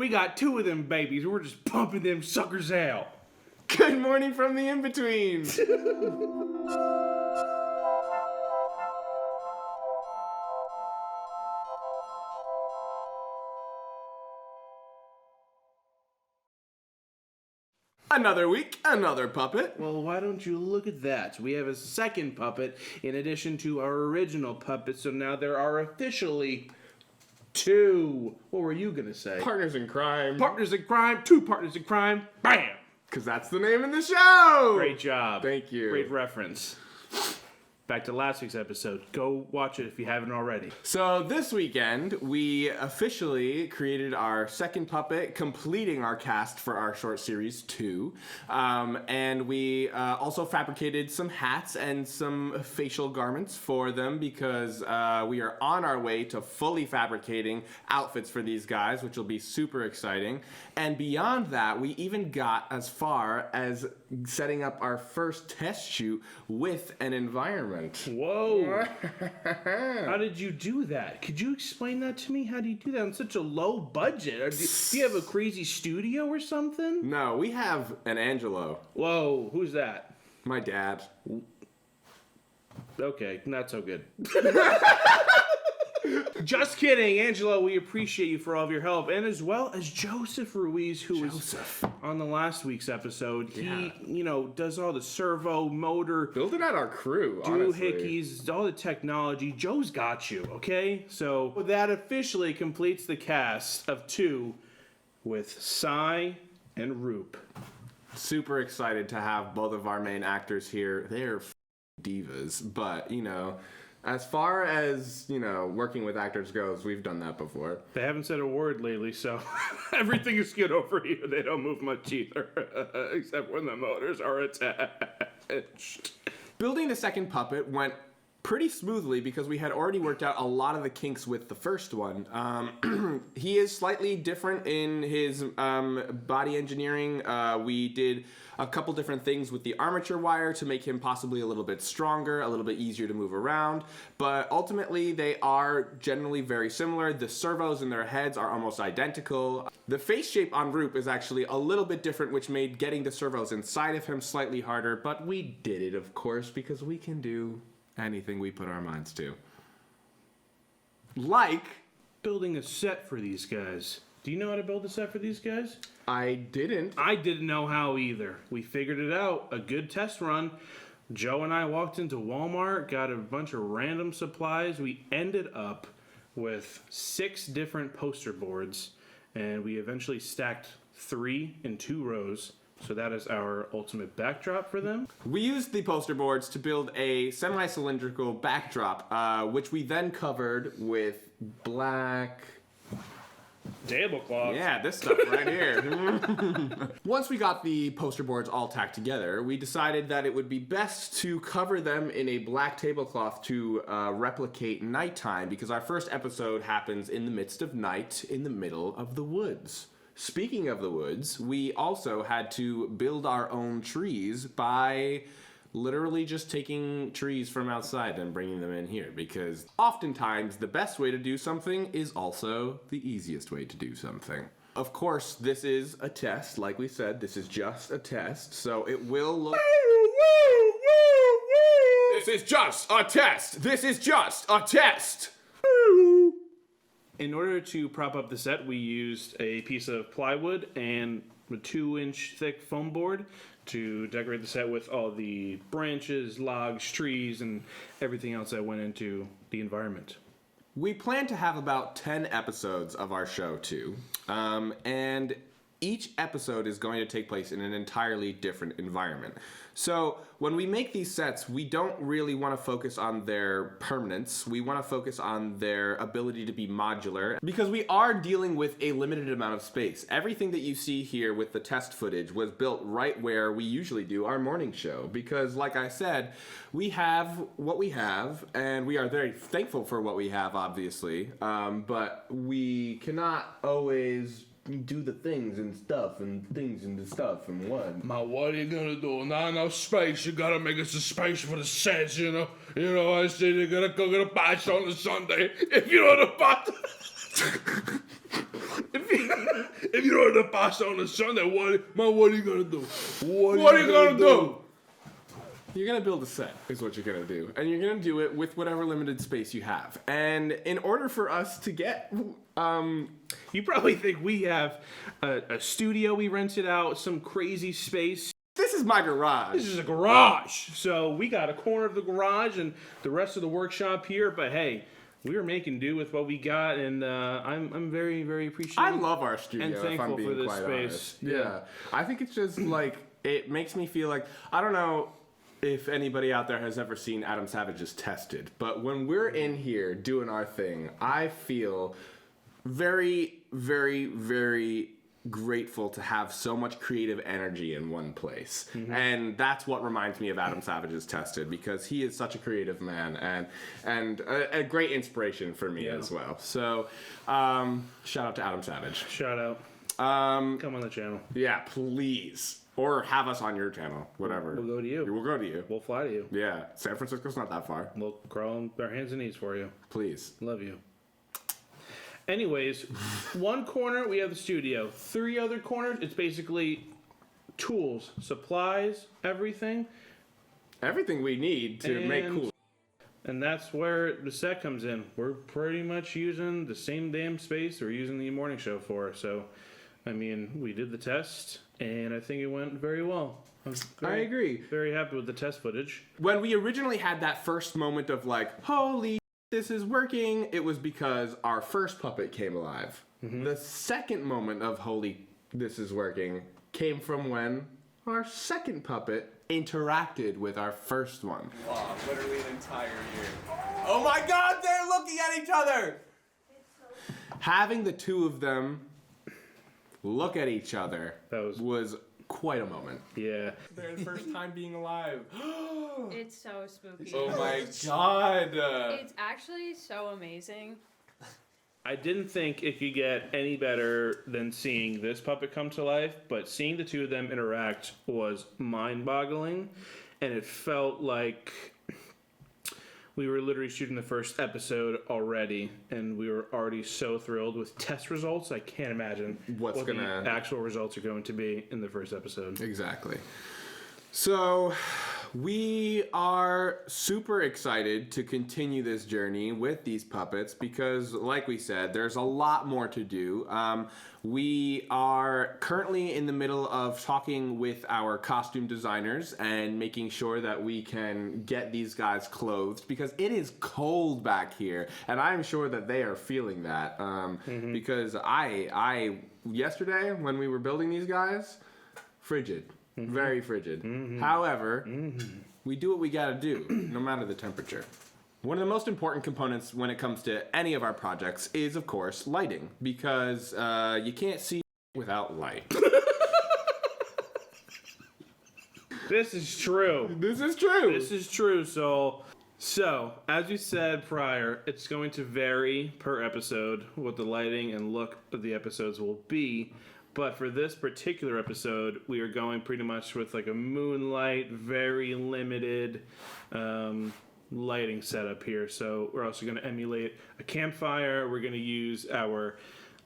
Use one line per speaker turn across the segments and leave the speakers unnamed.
We got 2 of them babies. We're just pumping them suckers out.
Good morning from the in-between. Another week, another puppet.
Well, why don't you look at that? We have a second puppet in addition to our original puppet, so now there are officially 2. What were you going to say?
Partners in crime.
Partners in crime, 2 partners in crime, bam!
Because that's the name of the show.
Great job.
Thank you.
Great reference. Back to last week's episode. Go watch it if you haven't already.
So this weekend, we officially created our second puppet, completing our cast for our short series 2. And we also fabricated some hats and some facial garments for them because we are on our way to fully fabricating outfits for these guys, which will be super exciting. And beyond that, we even got as far as setting up our first test shoot with an environment.
Whoa. How did you do that? Could you explain that to me? How do you do that on such a low budget? Do you have a crazy studio or something?
No, we have an Angelo.
Whoa, who's that?
My dad.
Okay, not so good. Just kidding, Angelo. We appreciate you for all of your help, and as well as Joseph Ruiz, who was on the last week's episode.
Yeah.
He, does all the servo motor,
Building out our crew, honestly.
doohickeys, all the technology. Joe's got you, okay? So that officially completes the cast of 2 with Cy and Roop.
Super excited to have both of our main actors here. They're divas, but, as far as, working with actors goes, we've done that before.
They haven't said a word lately, so everything is good over here. They don't move much either, except when the motors are attached.
Building the second puppet went pretty smoothly because we had already worked out a lot of the kinks with the first one. He is slightly different in his body engineering. We did a couple different things with the armature wire to make him possibly a little bit stronger, a little bit easier to move around, but ultimately they are generally very similar. The servos in their heads are almost identical. The face shape on Roop is actually a little bit different, which made getting the servos inside of him slightly harder, but we did it, of course, because we can do anything we put our minds to. Like
building a set for these guys. Do you know how to build a set for these guys?
I didn't.
I didn't know how either. We figured it out. A good test run. Joe and I walked into Walmart, got a bunch of random supplies. We ended up with 6 different poster boards, and we eventually stacked 3 in 2 rows. So that is our ultimate backdrop for them.
We used the poster boards to build a semi-cylindrical backdrop, which we then covered with black
tablecloth.
Yeah, this stuff right here. Once we got the poster boards all tacked together, we decided that it would be best to cover them in a black tablecloth to replicate nighttime, because our first episode happens in the midst of night in the middle of the woods. Speaking of the woods, we also had to build our own trees by literally just taking trees from outside and bringing them in here, because oftentimes the best way to do something is also the easiest way to do something. Of course, this is a test. Like we said, this is just a test, so it will look... This is just a test! This is just a test!
In order to prop up the set, we used a piece of plywood and a 2-inch thick foam board to decorate the set with all the branches, logs, trees, and everything else that went into the environment.
We plan to have about 10 episodes of our show, too. And each episode is going to take place in an entirely different environment. So when we make these sets, we don't really want to focus on their permanence. We want to focus on their ability to be modular, because we are dealing with a limited amount of space. Everything that you see here with the test footage was built right where we usually do our morning show, because like I said, we have what we have, and we are very thankful for what we have, obviously, but we cannot always do the things and stuff and one.
Ma, what are you gonna do? Not enough space. You gotta make us a space for the sets, you know. I said you gotta go get a batch on the Sunday. If you know the pot. if gonna pass on the Sunday. What are you gonna do?
What are you gonna do? You're gonna build a set, is what you're gonna do. And you're gonna do it with whatever limited space you have. And in order for us to get,
You probably think we have a studio we rented out, some crazy space.
this is my garage.
This is a garage. So we got a corner of the garage and the rest of the workshop here. But hey, we were making do with what we got, and I'm very, very appreciative.
I love our studio,
and
if
thankful
I'm being
for this
quite
space.
honest.
Yeah.
I think it's just like, it makes me feel like, I don't know if anybody out there has ever seen Adam Savage's Tested, but when we're in here doing our thing, I feel very, very, very grateful to have so much creative energy in one place. And that's what reminds me of Adam Savage's Tested, because he is such a creative man and a great inspiration for me as well. So shout out to Adam Savage.
Shout out. Come on the channel.
Yeah, please. Or have us on your channel, whatever.
We'll go to you.
We'll go to you.
We'll fly to you.
Yeah, San Francisco's not that far.
We'll crawl on our hands and knees for you.
Please.
Love you. Anyways, one corner we have the studio. 3 other corners, it's basically tools, supplies, everything.
Everything we need to make
And-
cool.
And that's where the set comes in. We're pretty much using the same damn space we're using the morning show for. So, I mean, we did the test, and I think it went very well.
I agree.
Very happy with the test footage.
When we originally had that first moment of like, holy, this is working, it was because our first puppet came alive. The second moment of holy, this is working came from when our second puppet interacted with our first one.
Wow, literally an entire year. Oh my god, they're looking at each other!
Having the two of them look at each other
That
was quite a moment.
Yeah.
Their first time being alive.
It's so spooky.
Oh my god!
It's actually so amazing.
I didn't think it could get any better than seeing this puppet come to life, but seeing the two of them interact was mind-boggling, and it felt like we were literally shooting the first episode already, and we were already so thrilled with test results. I can't imagine
What's
what
gonna-
the actual results are going to be in the first episode.
Exactly. So, we are super excited to continue this journey with these puppets because, like we said, there's a lot more to do. We are currently in the middle of talking with our costume designers and making sure that we can get these guys clothed because it is cold back here, and I'm sure that they are feeling that because I yesterday when we were building these guys, frigid. Very frigid. However, we do what we gotta do, no matter the temperature. One of the most important components when it comes to any of our projects is, of course, lighting, because you can't see without light.
This is true.
This is true.
This is true, Soul. So, as you said prior, it's going to vary per episode what the lighting and look of the episodes will be. But for this particular episode, we are going pretty much with like a moonlight, very limited lighting setup here. So we're also going to emulate a campfire. We're going to use our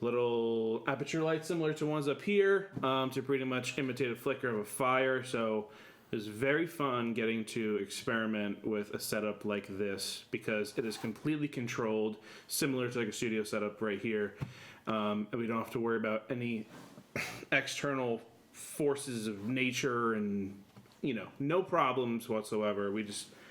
little aperture lights similar to ones up here to pretty much imitate a flicker of a fire. So it was very fun getting to experiment with a setup like this because it is completely controlled, similar to like a studio setup right here. And we don't have to worry about any external forces of nature and, you know, no problems whatsoever.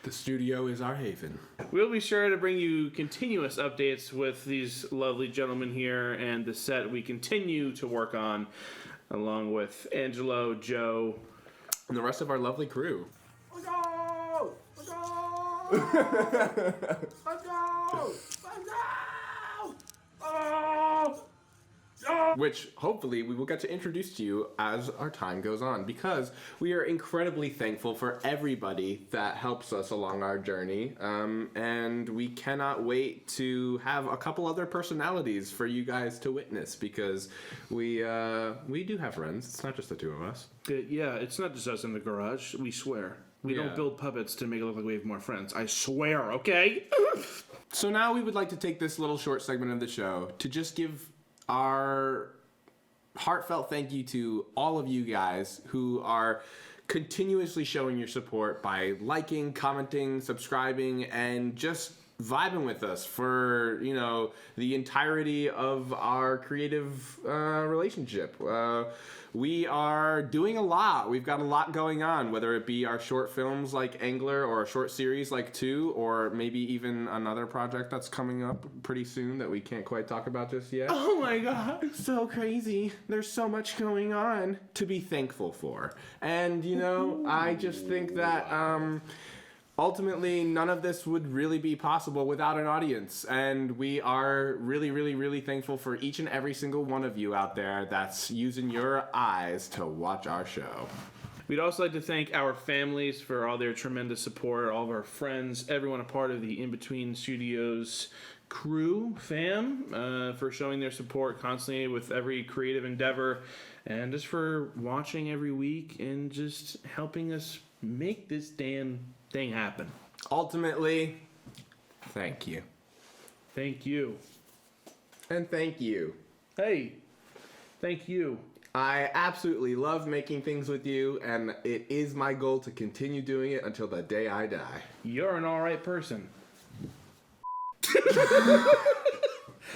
The studio is our haven.
We'll be sure to bring you continuous updates with these lovely gentlemen here and the set we continue to work on, along with Angelo, Joe,
And the rest of our lovely crew.
Let's go! Let's go! Let's go! Let's go! Oh!
Which hopefully we will get to introduce to you as our time goes on because we are incredibly thankful for everybody that helps us along our journey, and we cannot wait to have a couple other personalities for you guys to witness because we do have friends. It's not just the two of us.
Yeah, it's not just us in the garage. We swear. We
Yeah.
don't build puppets to make it look like we have more friends. I swear, okay?
So now we would like to take this little short segment of the show to just give our heartfelt thank you to all of you guys who are continuously showing your support by liking, commenting, subscribing, and just vibing with us for, you know, the entirety of our creative relationship. We are doing a lot. We've got a lot going on, whether it be our short films like Angler or a short series like 2, or maybe even another project that's coming up pretty soon that we can't quite talk about just yet.
Oh my god.
It's so crazy. There's so much going on to be thankful for. And, you know, I just think that ultimately none of this would really be possible without an audience. And we are really, really, really thankful for each and every single one of you out there that's using your eyes to watch our show.
We'd also like to thank our families for all their tremendous support, all of our friends, everyone a part of the In Between Studios crew, fam, for showing their support constantly with every creative endeavor, and just for watching every week and just helping us make this damn thing happen.
Ultimately, thank you.
Thank you.
And thank you.
Hey, thank you.
I absolutely love making things with you, and it is my goal to continue doing it until the day I die.
You're an alright person.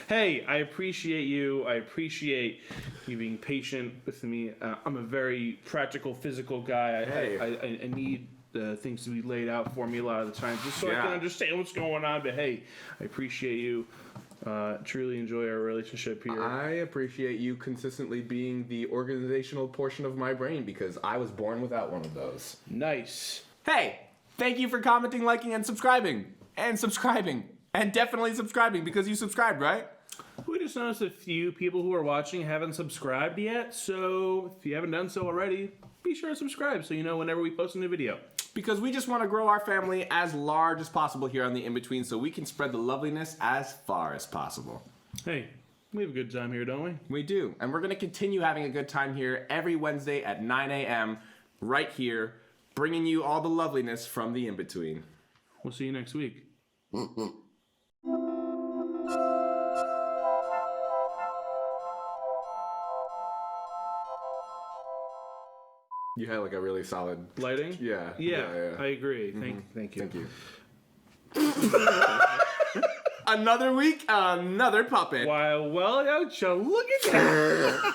Hey, I appreciate you. I appreciate you being patient with me. I'm a very practical, physical guy. I need things to be laid out for me a lot of the time, just so I can understand what's going on. But hey, I appreciate you. Truly enjoy our relationship here.
I appreciate you consistently being the organizational portion of my brain, because I was born without one of those.
Nice.
Hey, thank you for commenting, liking, and subscribing. And subscribing. And definitely subscribing, because you subscribed, right?
We just noticed a few people who are watching haven't subscribed yet, so if you haven't done so already, be sure to subscribe so you know whenever we post a new video.
Because we just want to grow our family as large as possible here on the In-Between, so we can spread the loveliness as far as possible.
Hey, we have a good time here, don't we?
We do. And we're going to continue having a good time here every Wednesday at 9 a.m. right here, bringing you all the loveliness from the In-Between.
We'll see you next week.
You had like a really solid
Lighting?
Yeah.
I agree. Thank you.
Thank you. Another week, another puppet.
Why, well, yo, look at that.